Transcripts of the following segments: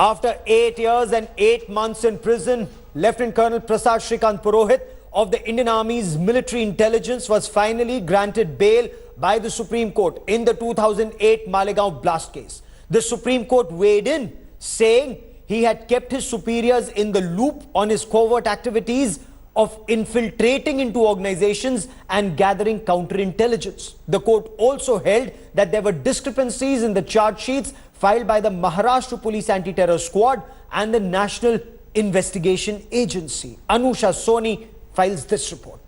After 8 years and 8 months in prison, Lieutenant Colonel Prasad Shrikant Purohit of the Indian Army's military intelligence was finally granted bail by the Supreme Court in the 2008 Malegaon blast case. The Supreme Court weighed in, saying he had kept his superiors in the loop on his covert activities of infiltrating into organizations and gathering counterintelligence. The court also held that there were discrepancies in the charge sheets filed by the Maharashtra Police Anti-Terror Squad and the National Investigation Agency. Anusha Soni files this report.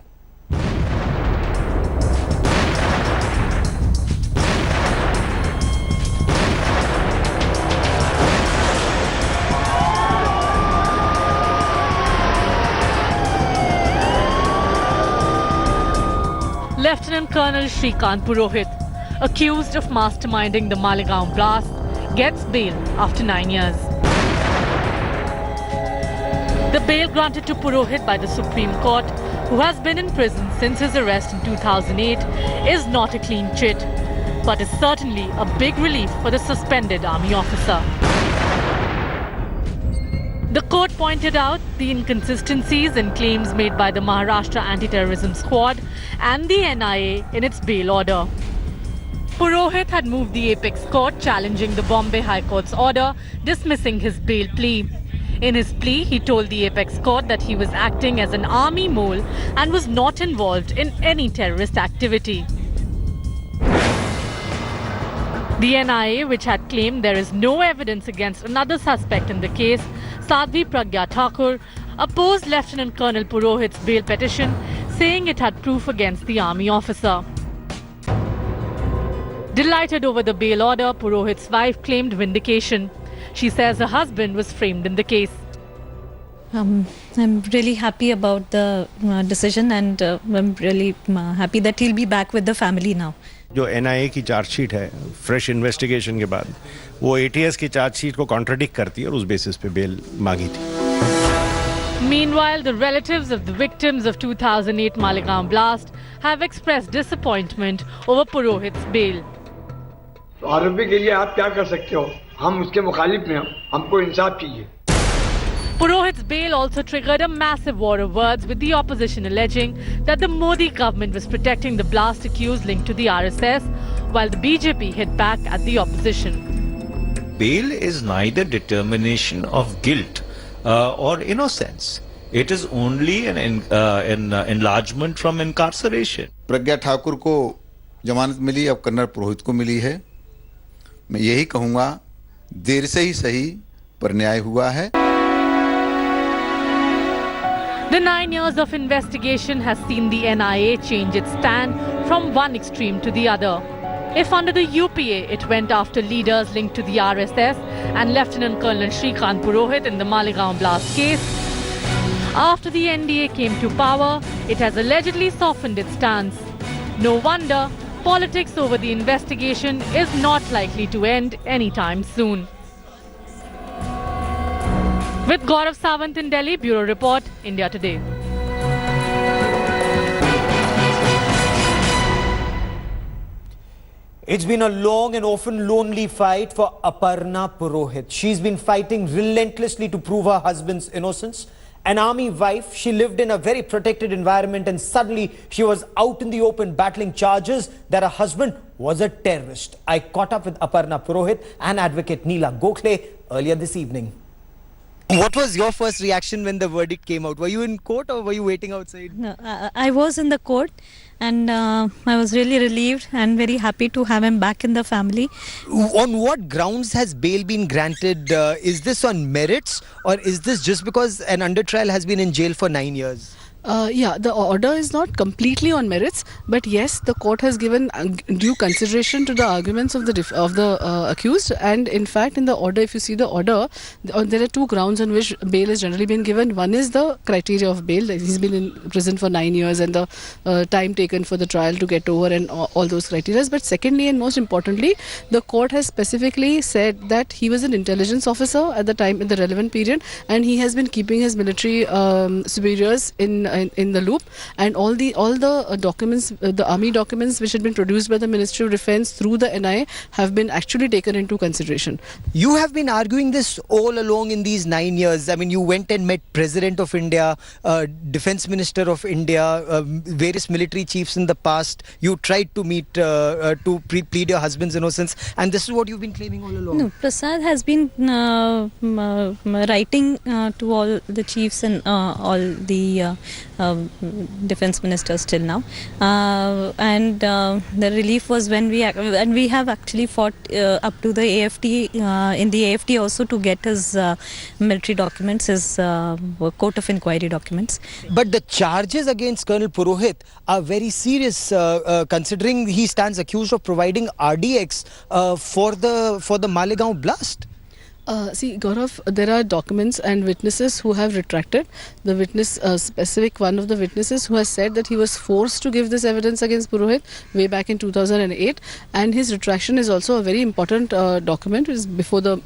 Lieutenant Colonel Shrikant Purohit, accused of masterminding the Malegaon blast, gets bail after 9 years. The bail granted to Purohit by the Supreme Court, who has been in prison since his arrest in 2008, is not a clean chit, but is certainly a big relief for the suspended army officer. The court pointed out the inconsistencies in claims made by the Maharashtra Anti-Terrorism Squad and the NIA in its bail order. Purohit had moved the apex court challenging the Bombay High Court's order dismissing his bail plea. In his plea, he told the apex court that he was acting as an army mole and was not involved in any terrorist activity. The NIA, which had claimed there is no evidence against another suspect in the case, Sadhvi Pragya Thakur, opposed Lieutenant Colonel Purohit's bail petition, saying it had proof against the army officer. Delighted over the bail order, Purohit's wife claimed vindication. She says her husband was framed in the case. I'm really happy about the decision, and I'm really happy that he'll be back with the family now. जो NIA की chargesheet है fresh investigation के बाद वो ATS की chargesheet को contradict करती है और उस बेसिस पे बेल मांगी थी. Meanwhile, the relatives of the victims of 2008 Malegaon blast have expressed disappointment over Purohit's bail. आरोपी के लिए आप क्या कर सकते हो? हम उसके मुखालिफ में हमको इंसाफ चाहिए. Purohit's bail also triggered a massive war of words, with the opposition alleging that the Modi government was protecting the blast accused linked to the RSS, while the BJP hit back at the opposition. Bail is neither determination of guilt or innocence. It is only an enlargement from incarceration. Pragya Thakur को जमानत मिली, अब colonel पुरोहित को मिली है. मैं यही कहूँगा, देर से ही सही पर न्याय हुआ है. The 9 years of investigation has seen the NIA change its stand from one extreme to the other. If under the UPA it went after leaders linked to the RSS and Lieutenant Colonel Shrikant Purohit in the Malegaon blast case, after the NDA came to power, it has allegedly softened its stance. No wonder politics over the investigation is not likely to end anytime soon. With Gaurav Sawant in Delhi, Bureau Report, India Today. It's been a long and often lonely fight for Aparna Purohit. She's been fighting relentlessly to prove her husband's innocence. An army wife, she lived in a very protected environment, and suddenly she was out in the open battling charges that her husband was a terrorist. I caught up with Aparna Purohit and advocate Neela Gokhale earlier this evening. What was your first reaction when the verdict came out? Were you in court or were you waiting outside? No, I was in the court, and I was really relieved and very happy to have him back in the family. On what grounds has bail been granted? Is this on merits, or is this just because an under trial has been in jail for 9 years? Yeah, the order is not completely on merits, but yes, the court has given due consideration to the arguments of the accused, and in fact, in the order, if you see the order, there are two grounds on which bail has generally been given. One is the criteria of bail; he's been in prison for 9 years, and the time taken for the trial to get over, and all those criteria. But secondly, and most importantly, the court has specifically said that he was an intelligence officer at the time in the relevant period, and he has been keeping his military superiors in in the loop, and all the documents, the army documents which had been produced by the Ministry of Defence through the NIA have been actually taken into consideration. You have been arguing this all along in these 9 years. I mean, you went and met President of India, Defence Minister of India, various military chiefs in the past. You tried to meet to plead your husband's innocence, and this is what you've been claiming all along. No, Prasad has been writing to all the chiefs and all the defence ministers till now, and the relief was when we have actually fought up to the AFT in the AFT also to get his military documents, his court of inquiry documents. But the charges against Colonel Purohit are very serious, considering he stands accused of providing RDX for the Malegaon blast. See, Gaurav, there are documents and witnesses who have retracted. The witness, specific one of the witnesses who has said that he was forced to give this evidence against Purohit way back in 2008, and his retraction is also a very important document. It is before the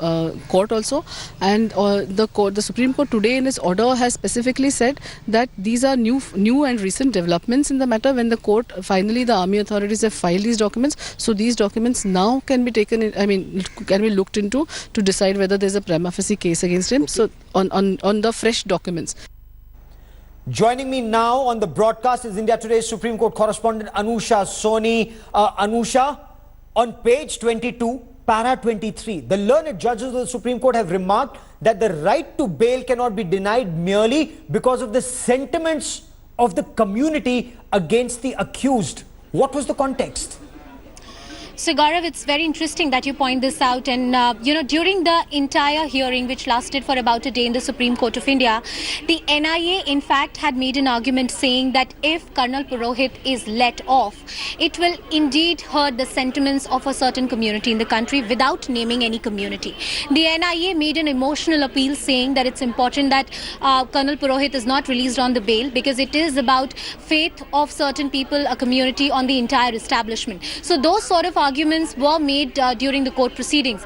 court also, and the Supreme Court today in its order has specifically said that these are new and recent developments in the matter. When the court finally, the army authorities have filed these documents, so these documents now can be taken in, can be looked into to decide whether there's a prima facie case against him. So on the fresh documents. Joining me now on the broadcast is India Today's Supreme Court correspondent Anusha Soni. Anusha, on page 22, para 23, the learned judges of the Supreme Court have remarked that the right to bail cannot be denied merely because of the sentiments of the community against the accused. What was the context? So Gaurav, it's very interesting that you point this out, and during the entire hearing, which lasted for about a day in the Supreme Court of India, the NIA in fact had made an argument saying that if Colonel Purohit is let off, it will indeed hurt the sentiments of a certain community in the country without naming any community. The NIA made an emotional appeal saying that it's important that Colonel Purohit is not released on the bail because it is about faith of certain people, a community, on the entire establishment. So those sort of arguments were made during the court proceedings.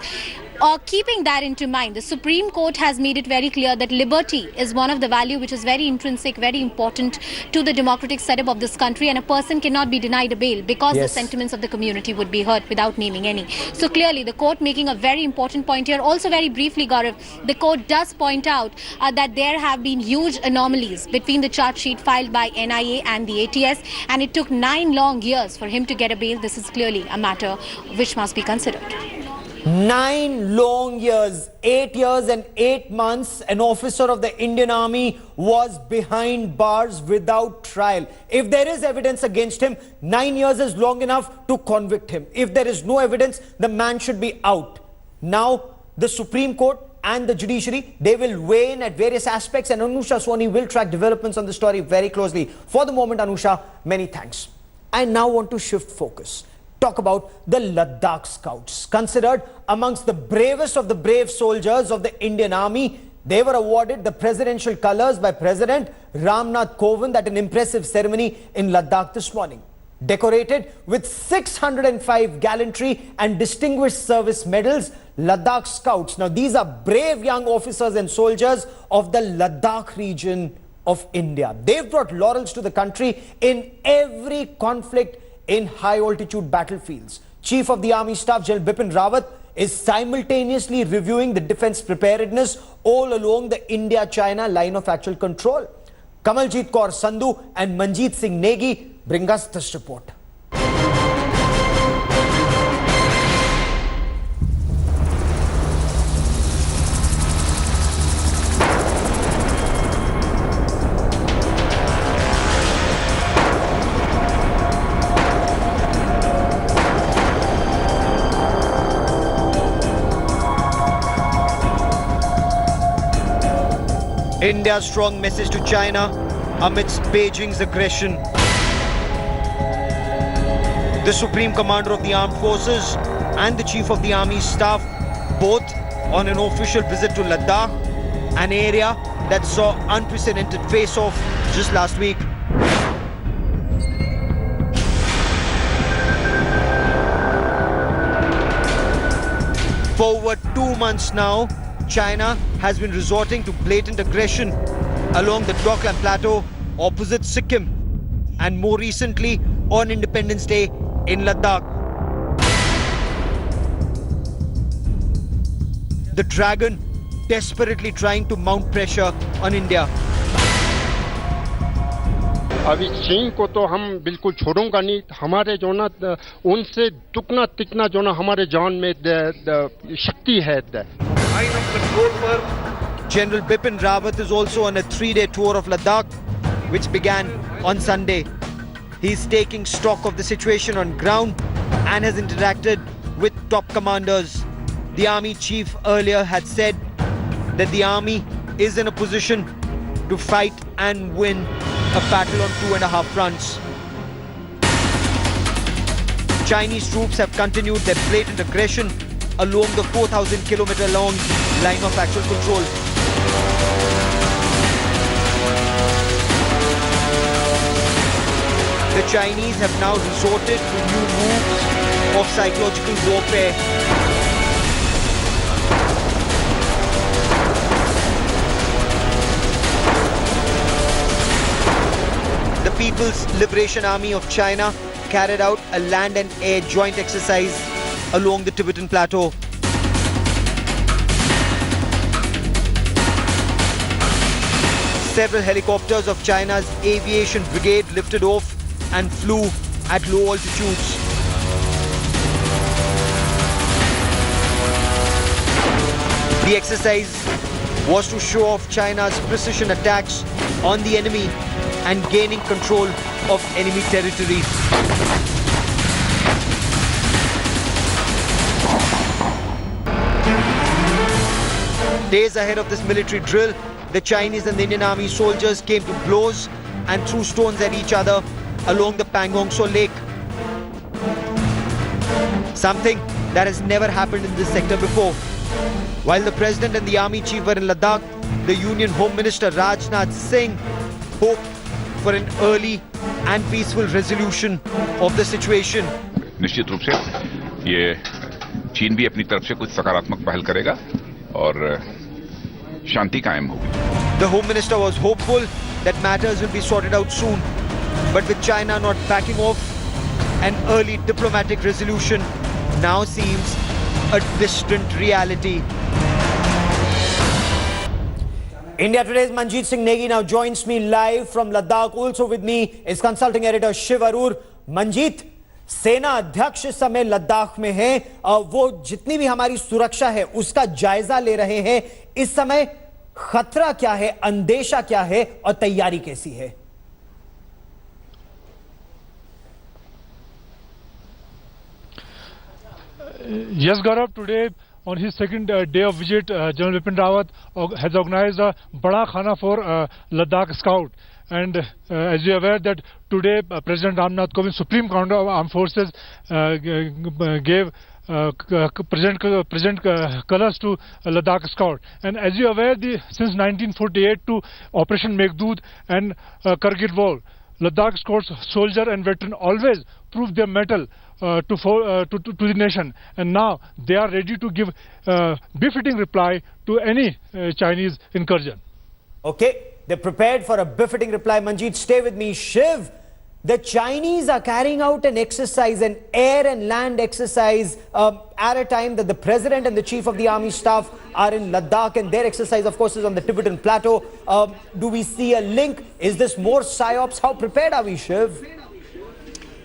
Keeping that into mind, the Supreme Court has made it very clear that liberty is one of the value which is very intrinsic, very important to the democratic setup of this country, and a person cannot be denied a bail because the sentiments of the community would be hurt without naming any. So clearly the court making a very important point here. Also very briefly, Gaurav, the court does point out that there have been huge anomalies between the charge sheet filed by NIA and the ATS, and it took 9 long years for him to get a bail. This is clearly a matter which must be considered. 9 long years, 8 years and 8 months, an officer of the Indian Army was behind bars without trial. If there is evidence against him, 9 years is long enough to convict him. If there is no evidence, the man should be out. Now, the Supreme Court and the judiciary, they will weigh in at various aspects, and Anusha Soni will track developments on the story very closely. For the moment, Anusha, many thanks. I now want to shift focus. Talk about the Ladakh Scouts. Considered amongst the bravest of the brave soldiers of the Indian Army, they were awarded the presidential colours by President Ramnath Kovind at an impressive ceremony in Ladakh this morning. Decorated with 605 gallantry and distinguished service medals, Ladakh Scouts. Now these are brave young officers and soldiers of the Ladakh region of India. They've brought laurels to the country in every conflict in high-altitude battlefields. Chief of the Army Staff, General Bipin Rawat, is simultaneously reviewing the defence preparedness all along the India-China line of actual control. Kamaljeet Kaur Sandhu and Manjeet Singh Negi bring us this report. India's strong message to China amidst Beijing's aggression. The Supreme Commander of the Armed Forces and the Chief of the Army Staff, both on an official visit to Ladakh, an area that saw unprecedented face-off just last week. For over 2 months now, China has been resorting to blatant aggression along the Doklam Plateau opposite Sikkim, and more recently on Independence Day in Ladakh. The dragon desperately trying to mount pressure on India. अभी चीन को तो हम बिल्कुल छोड़ूंगा नहीं. हमारे जो ना उनसे दुगना तिगना जो ना हमारे जान में शक्ति है. General Bipin Rawat is also on a 3-day tour of Ladakh, which began on Sunday. He's taking stock of the situation on ground and has interacted with top commanders. The army chief earlier had said that the army is in a position to fight and win a battle on 2.5 fronts. Chinese troops have continued their blatant aggression along the 4,000-kilometer long line of actual control. The Chinese have now resorted to new moves of psychological warfare. The People's Liberation Army of China carried out a land and air joint exercise along the Tibetan Plateau. Several helicopters of China's aviation brigade lifted off and flew at low altitudes. The exercise was to show off China's precision attacks on the enemy and gaining control of enemy territory. Days ahead of this military drill, the Chinese and the Indian Army soldiers came to blows and threw stones at each other along the Pangong Tso Lake. Something that has never happened in this sector before. While the President and the Army Chief were in Ladakh, the Union Home Minister Rajnath Singh hoped for an early and peaceful resolution of the situation. निश्चित रूप से ये चीन भी अपनी तरफ से कुछ सकारात्मक पहल करेगा और शांति कायम होगी. The Home Minister was hopeful that matters will be sorted out soon, but with China not backing off, an early diplomatic resolution now seems a distant reality. India Today's Manjeet Singh Negi now joins me live from Ladakh. Also with me is consulting editor Shiv Arur. Manjeet, सेना अध्यक्ष इस समय लद्दाख में है, वो जितनी भी हमारी सुरक्षा है उसका जायजा ले रहे हैं. इस समय खतरा क्या है, अंदेशा क्या है और तैयारी कैसी है? Yes, Gaurav, today on his second day of visit, General Bipin Rawat has organized a Bada Khana for Ladakh Scout. And as you are aware that today President Ramnath Kovind, Supreme Commander of Armed Forces, gave present colors to Ladakh Scout. And as you are aware, since 1948 to Operation Meghdood and Kargil War, Ladakh Scouts, soldier and veteran, always proved their mettle to the nation, and now they are ready to give befitting reply to any Chinese incursion. Okay, they're prepared for a befitting reply. Manjeet, stay with me. Shiv, the Chinese are carrying out an exercise, an air and land exercise, at a time that the President and the Chief of the Army Staff are in Ladakh, and their exercise, of course, is on the Tibetan Plateau. Do we see a link? Is this more psyops? How prepared are we, Shiv?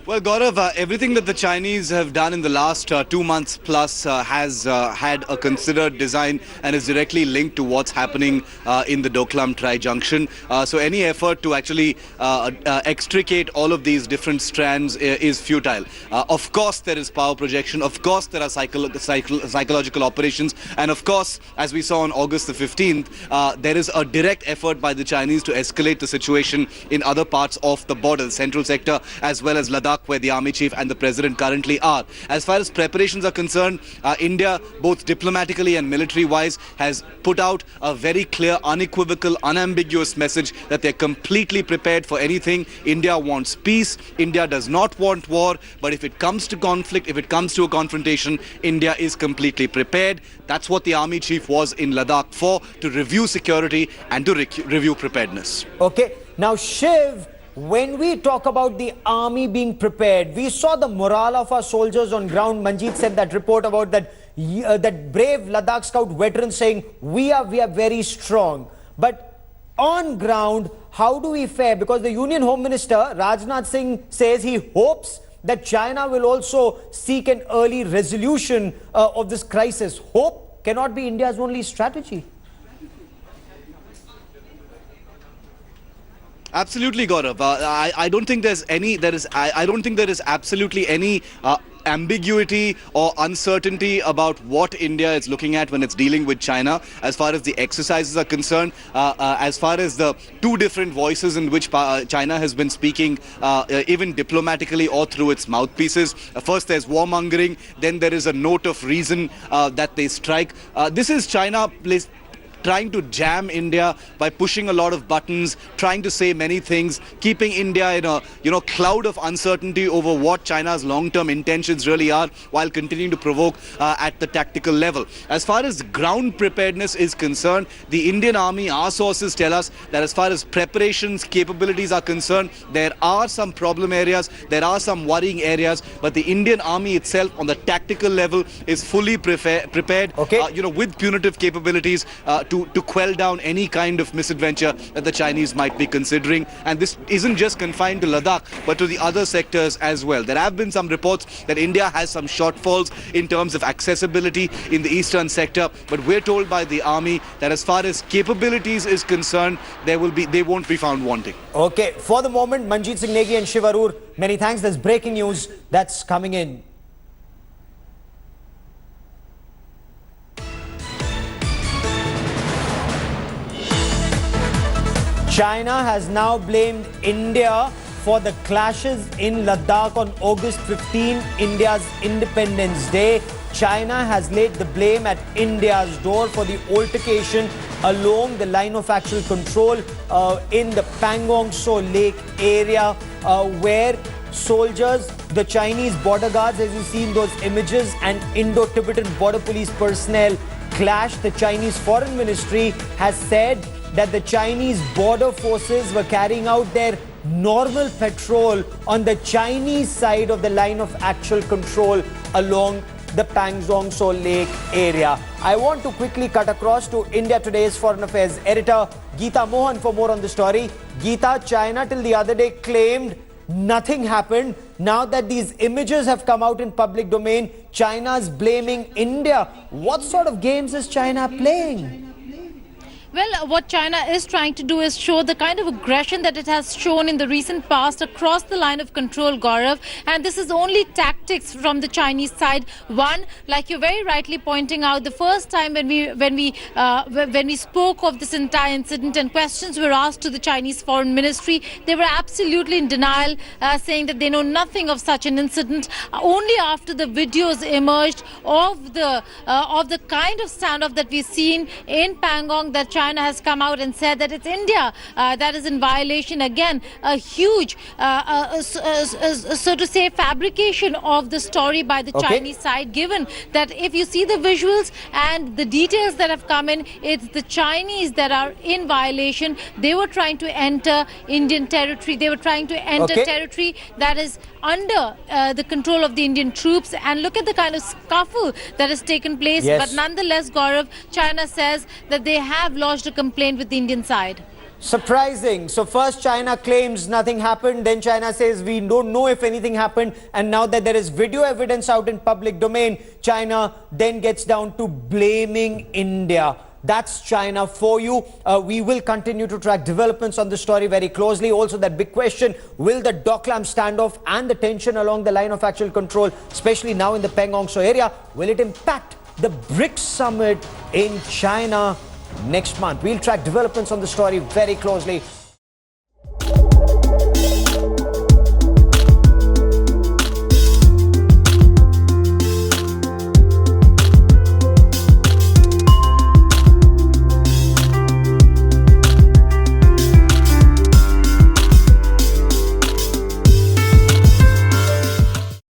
Well, Gaurav, everything that the Chinese have done in the last 2 months plus has had a considered design and is directly linked to what's happening in the Doklam Tri-Junction. So any effort to actually extricate all of these different strands is futile. Of course, there is power projection. Of course, there are psychological operations. And of course, as we saw on August the 15th, there is a direct effort by the Chinese to escalate the situation in other parts of the border, the central sector, as well as Ladakh, where the Army Chief and the President currently are. As far as preparations are concerned, India, both diplomatically and military-wise, has put out a very clear, unequivocal, unambiguous message that they're completely prepared for anything. India wants peace. India does not want war. But if it comes to conflict, if it comes to a confrontation, India is completely prepared. That's what the Army Chief was in Ladakh for, to review security and to review preparedness. Okay. Now, Shiv, when we talk about the army being prepared, we saw the morale of our soldiers on ground. Manjeet said that report about that brave Ladakh Scout veteran saying, we are very strong. But on ground, how do we fare? Because the Union Home Minister, Rajnath Singh, says he hopes that China will also seek an early resolution of this crisis. Hope cannot be India's only strategy. Absolutely, Gaurav. I don't think I don't think there is absolutely any ambiguity or uncertainty about what India is looking at when it's dealing with China as far as the exercises are concerned, as far as the two different voices in which China has been speaking, even diplomatically or through its mouthpieces. First there's warmongering, then there is a note of reason that they strike. This is China trying to jam India by pushing a lot of buttons, trying to say many things, keeping India in a cloud of uncertainty over what China's long-term intentions really are, while continuing to provoke at the tactical level. As far as ground preparedness is concerned, the Indian Army, our sources tell us that as far as preparations, capabilities are concerned, there are some problem areas, there are some worrying areas, but the Indian Army itself on the tactical level is fully prepared, with punitive capabilities to quell down any kind of misadventure that the Chinese might be considering. And this isn't just confined to Ladakh, but to the other sectors as well. There have been some reports that India has some shortfalls in terms of accessibility in the eastern sector, but we're told by the army that as far as capabilities is concerned, they won't be found wanting. Okay, for the moment, Manjeet Singh Negi and Shiv Arur, many thanks. There's breaking news that's coming in. China has now blamed India for the clashes in Ladakh on August 15, India's Independence Day. China has laid the blame at India's door for the altercation along the line of actual control in the Pangong Tso Lake area, where soldiers, the Chinese border guards, as you see in those images, and Indo-Tibetan border police personnel clashed. The Chinese Foreign Ministry has said that the Chinese border forces were carrying out their normal patrol on the Chinese side of the line of actual control along the Pangong Tso Lake area. I want to quickly cut across to India Today's Foreign Affairs editor Geeta Mohan for more on the story. Geeta, China till the other day claimed nothing happened. Now that these images have come out in public domain, China's blaming India. What sort of games is China playing? Well, what China is trying to do is show the kind of aggression that it has shown in the recent past across the line of control, Gaurav. And this is only tactics from the Chinese side. One, like you're very rightly pointing out, the first time when we spoke of this entire incident and questions were asked to the Chinese Foreign Ministry, they were absolutely in denial, saying that they know nothing of such an incident. Only after the videos emerged of the kind of standoff that we've seen in Pangong, that China has come out and said that it's India that is in violation. Again, a huge, so to say, fabrication of the story by the Chinese side, given that if you see the visuals and the details that have come in, it's the Chinese that are in violation. They were trying to enter Indian territory. They were trying to enter territory that is under the control of the Indian troops. And look at the kind of scuffle that has taken place. But nonetheless, Gaurav, China says that they have lodged a complaint with the Indian side. Surprising. So first China claims nothing happened, then China says we don't know if anything happened, and now that there is video evidence out in public domain, China then gets down to blaming India. That's China for you. We will continue to track developments on the story very closely. Also, that big question, will the Doklam standoff and the tension along the line of actual control, especially now in the Pangong Tso area, will it impact the BRICS summit in China next month? We'll track developments on the story very closely.